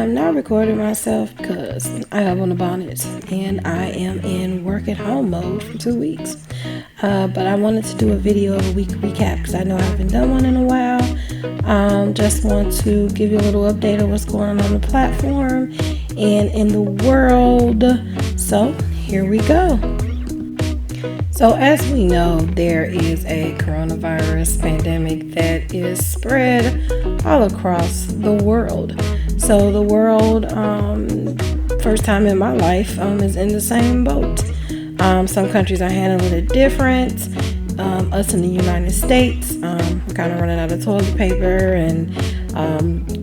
I'm not recording myself because I have on a bonnet and I am in work at home mode for 2 weeks. But I wanted to do a video of a week recap because I know I haven't done one in a while. Just want to give you a little update of what's going on the platform and in the world. So here we go. So as we know, there is a coronavirus pandemic that is spread all across the world. So the world, first time in my life, is in the same boat. Some countries are handling it different. Us in the United States, we're kind of running out of toilet paper, and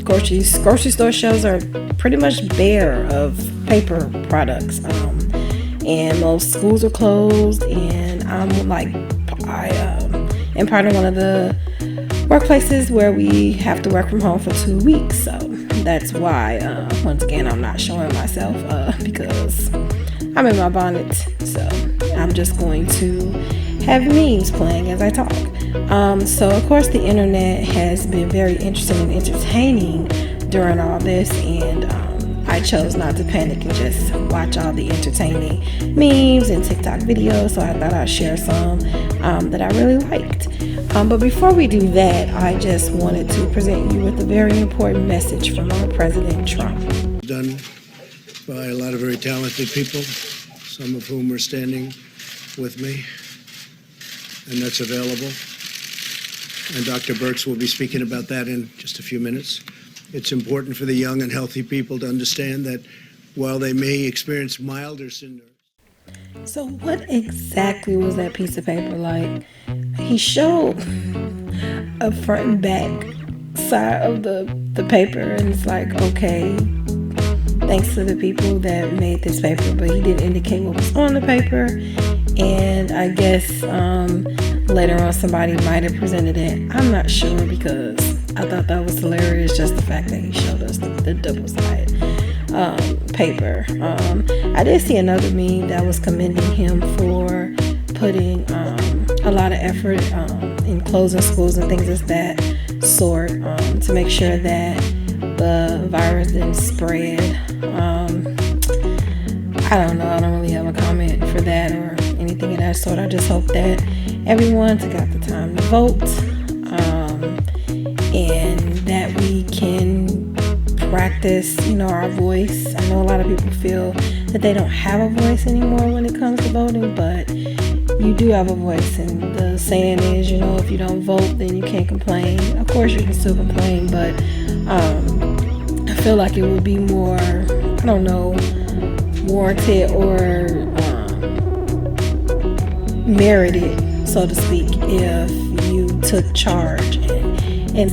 grocery store shelves are pretty much bare of paper products. And most schools are closed, and I am part of one of the workplaces where we have to work from home for 2 weeks. So that's why, once again, I'm not showing myself because I'm in my bonnet. So I'm just going to have memes playing as I talk. So of course the internet has been very interesting and entertaining during all this, and I chose not to panic and just watch all the entertaining memes and TikTok videos. So I thought I'd share some that I really liked. But before we do that, I just wanted to present you with a very important message from our President Trump. Done by a lot of very talented people, some of whom are standing with me, and that's available. And Dr. Birx will be speaking about that in just a few minutes. It's important for the young and healthy people to understand that while they may experience milder syndromes. So what exactly was that piece of paper like? He showed a front and back side of the paper, and it's like, okay, thanks to the people that made this paper, but he didn't indicate what was on the paper. And I guess later on somebody might have presented it. I'm not sure, because I thought that was hilarious, just the fact that he showed us the double-sided paper. I did see another meme that was commending him for putting a lot of effort in closing schools and things of that sort to make sure that the virus didn't spread. I don't know. I don't really have a comment for that or anything of that sort. I just hope that everyone took out the time to vote, and that we can practice, our voice. I know a lot of people feel that they don't have a voice anymore when it comes to voting, but you do have a voice, and the saying is, if you don't vote, then you can't complain. Of course, you can still complain, but I feel like it would be more, warranted or merited, so to speak, if you took charge. And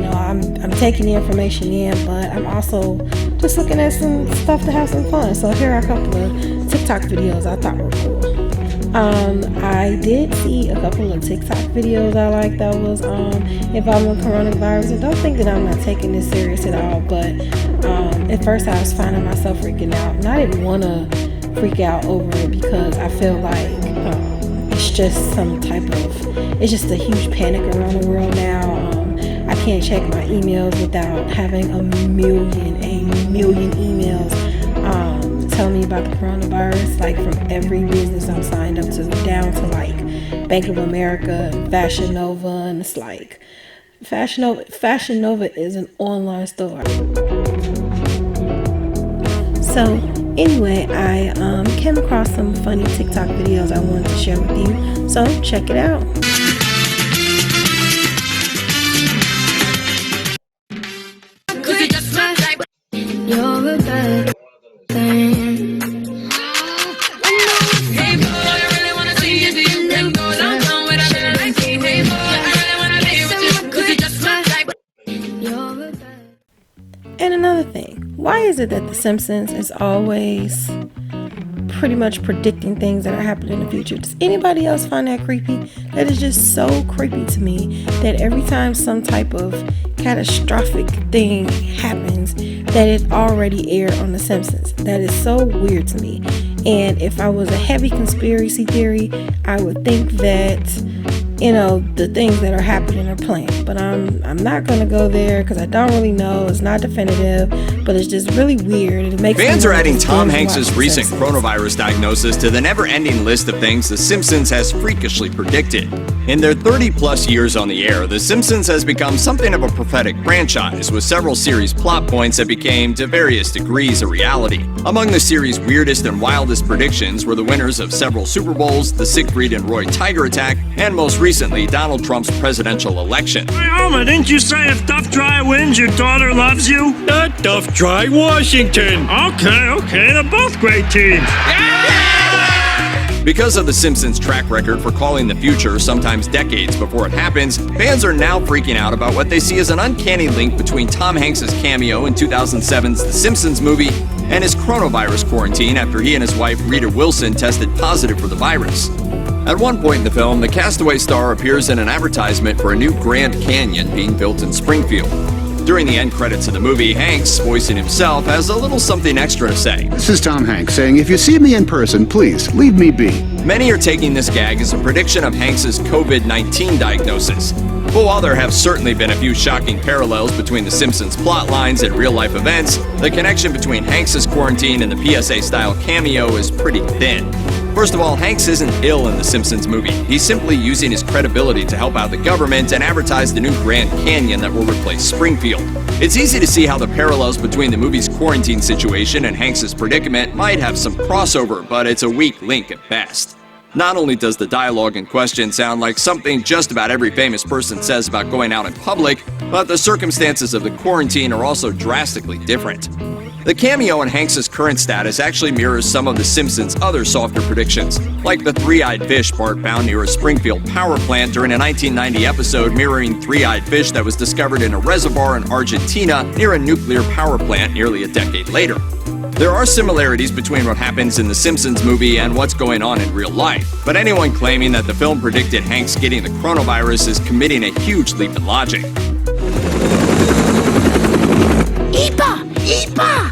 I'm taking the information in, but I'm also just looking at some stuff to have some fun. So here are a couple of TikTok videos I thought were cool. I did see a couple of TikTok videos I liked that was involving coronavirus. And don't think that I'm not taking this serious at all, but at first I was finding myself freaking out, and I didn't want to freak out over it because I feel like it's just it's just a huge panic around the world now. I can't check my emails without having a million emails telling me about the coronavirus, like from every business I'm signed up to, down to like Bank of America and Fashion Nova, and it's like Fashion Nova is an online store. So anyway, I came across some funny TikTok videos I wanted to share with you, so check it out. You're a bad thing. Hey boy, I really wanna see you do your thing. Go down with a girl like me. Hey boy, I really wanna be with you. 'Cause you just my type. You're a bad. And another thing, why is it that The Simpsons is always pretty much predicting things that are happening in the future? Does anybody else find that creepy? That is just so creepy to me, that every time some type of catastrophic thing happens, that it already aired on The Simpsons. That is so weird to me. And if I was a heavy conspiracy theory, I would think that the things that are happening or planned. But I'm not gonna go there because I don't really know. It's not definitive, but it's just really weird. It makes Fans are adding just Tom binge Hanks' watch recent Simpsons. coronavirus diagnosis to the never-ending list of things The Simpsons has freakishly predicted. In their 30-plus years on the air, The Simpsons has become something of a prophetic franchise, with several series plot points that became, to various degrees, a reality. Among the series' weirdest and wildest predictions were the winners of several Super Bowls, the Siegfried and Roy Tiger attack, and most recently, Donald Trump's presidential election. Hey, Homer, didn't you say if Duff Dry wins, your daughter loves you? Not Duff Dry, Washington. Okay, they're both great teams. Because of The Simpsons' track record for calling the future sometimes decades before it happens, fans are now freaking out about what they see as an uncanny link between Tom Hanks' cameo in 2007's The Simpsons movie and his coronavirus quarantine after he and his wife Rita Wilson tested positive for the virus. At one point in the film, the castaway star appears in an advertisement for a new Grand Canyon being built in Springfield. During the end credits of the movie, Hanks, voicing himself, has a little something extra to say. This is Tom Hanks saying, if you see me in person, please, leave me be. Many are taking this gag as a prediction of Hanks' COVID-19 diagnosis. But while there have certainly been a few shocking parallels between The Simpsons plot lines and real-life events, the connection between Hanks' quarantine and the PSA-style cameo is pretty thin. First of all, Hanks isn't ill in The Simpsons movie. He's simply using his credibility to help out the government and advertise the new Grand Canyon that will replace Springfield. It's easy to see how the parallels between the movie's quarantine situation and Hanks' predicament might have some crossover, but it's a weak link at best. Not only does the dialogue in question sound like something just about every famous person says about going out in public, but the circumstances of the quarantine are also drastically different. The cameo in Hanks' current status actually mirrors some of The Simpsons' other softer predictions, like the three-eyed fish Bart found near a Springfield power plant during a 1990 episode mirroring three-eyed fish that was discovered in a reservoir in Argentina near a nuclear power plant nearly a decade later. There are similarities between what happens in the Simpsons movie and what's going on in real life, but anyone claiming that the film predicted Hanks getting the coronavirus is committing a huge leap in logic. Eepa!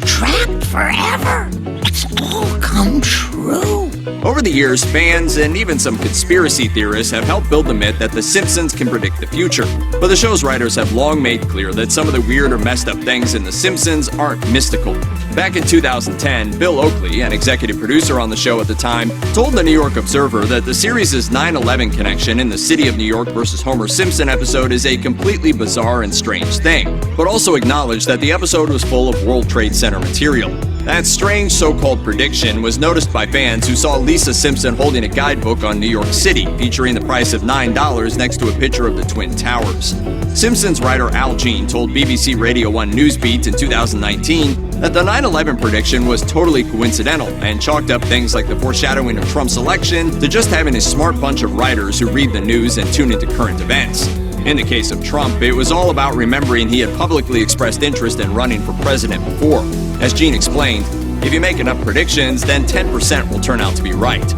Trapped forever! It's all come true! Over the years, fans and even some conspiracy theorists have helped build the myth that The Simpsons can predict the future. But the show's writers have long made clear that some of the weird or messed up things in The Simpsons aren't mystical. Back in 2010, Bill Oakley, an executive producer on the show at the time, told the New York Observer that the series' 9/11 connection in the City of New York vs. Homer Simpson episode is a completely bizarre and strange thing, but also acknowledged that the episode was full of World Trade Center material. That strange so-called prediction was noticed by fans who saw Lisa Simpson holding a guidebook on New York City featuring the price of $9 next to a picture of the Twin Towers. Simpsons writer Al Jean told BBC Radio 1 Newsbeat in 2019 that the 9/11 prediction was totally coincidental and chalked up things like the foreshadowing of Trump's election to just having a smart bunch of writers who read the news and tune into current events. In the case of Trump, it was all about remembering he had publicly expressed interest in running for president before. As Gene explained, if you make enough predictions, then 10% will turn out to be right.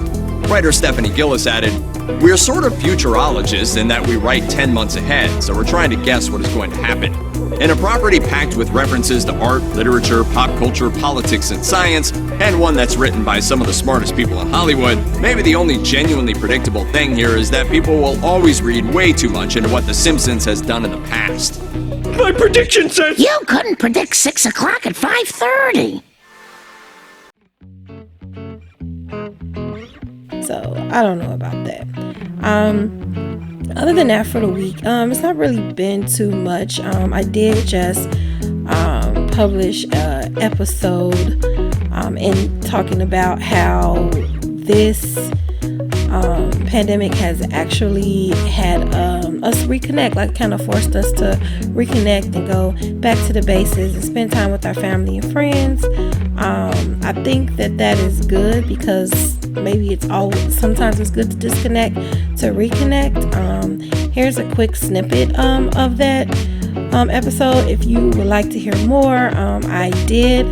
Writer Stephanie Gillis added, "We're sort of futurologists in that we write 10 months ahead, so we're trying to guess what is going to happen. In a property packed with references to art, literature, pop culture, politics, and science, and one that's written by some of the smartest people in Hollywood, maybe the only genuinely predictable thing here is that people will always read way too much into what The Simpsons has done in the past." My prediction says... You couldn't predict 6 o'clock at 5:30. So I don't know about that. Other than that, for the week, it's not really been too much. I did just publish an episode in talking about how this pandemic has actually had us reconnect, like kind of forced us to reconnect and go back to the bases and spend time with our family and friends. I think that is good because maybe sometimes it's good to disconnect to reconnect. Here's a quick snippet of that episode. If you would like to hear more, I did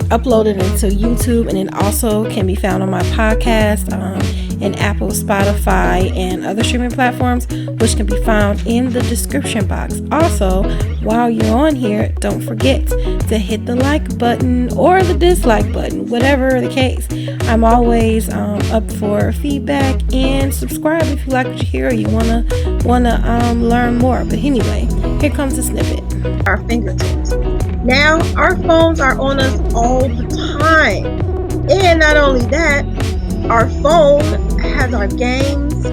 upload it into YouTube, and it also can be found on my podcast in Apple, Spotify, and other streaming platforms, which can be found in the description box. Also, while you're on here, don't forget to hit the like button or the dislike button, whatever the case. I'm always up for feedback, and subscribe if you like what you hear or you wanna learn more. But anyway, here comes the snippet. Our fingertips. Now our phones are on us all the time, and not only that, our phone has our games.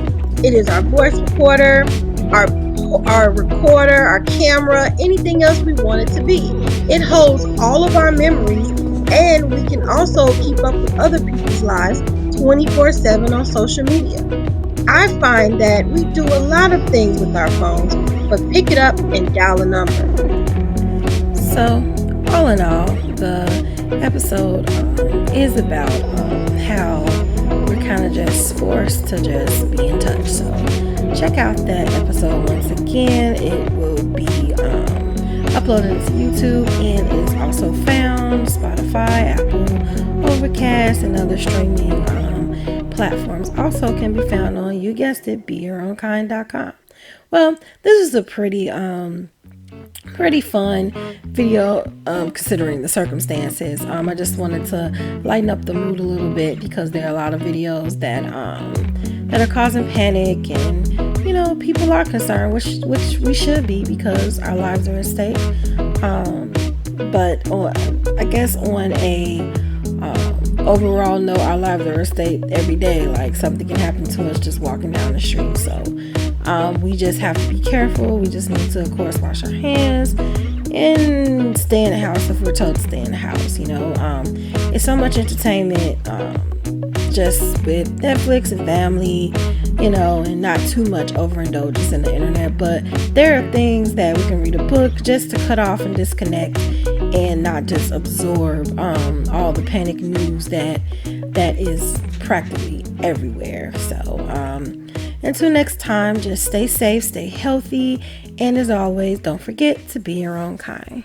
It is our voice recorder, our recorder, our camera, anything else we want it to be. It holds all of our memories, and we can also keep up with other people's lives 24/7 on social media. I find that we do a lot of things with our phones, but pick it up and dial a number. So, all in all, the episode is about how we're kind of just forced to just be in touch. So, check out that episode once again. It will be uploaded to YouTube and is also found Spotify, Apple, Overcast, and other streaming platforms. Also can be found on, you guessed it, BeYourOwnKind.com. Well, this is a pretty fun video considering the circumstances. I just wanted to lighten up the mood a little bit because there are a lot of videos that are causing panic, and people are concerned, which we should be because our lives are at stake. But I guess on a overall note, our lives are at stake every day. Like, something can happen to us just walking down the street. So we just have to be careful. We just need to, of course, wash our hands and stay in the house if we're told to stay in the house. It's so much entertainment just with Netflix and family, and not too much overindulgence in the internet. But there are things that we can read a book just to cut off and disconnect and not just absorb all the panic news that is practically everywhere. So until next time, just stay safe, stay healthy, and as always, don't forget to be your own kind.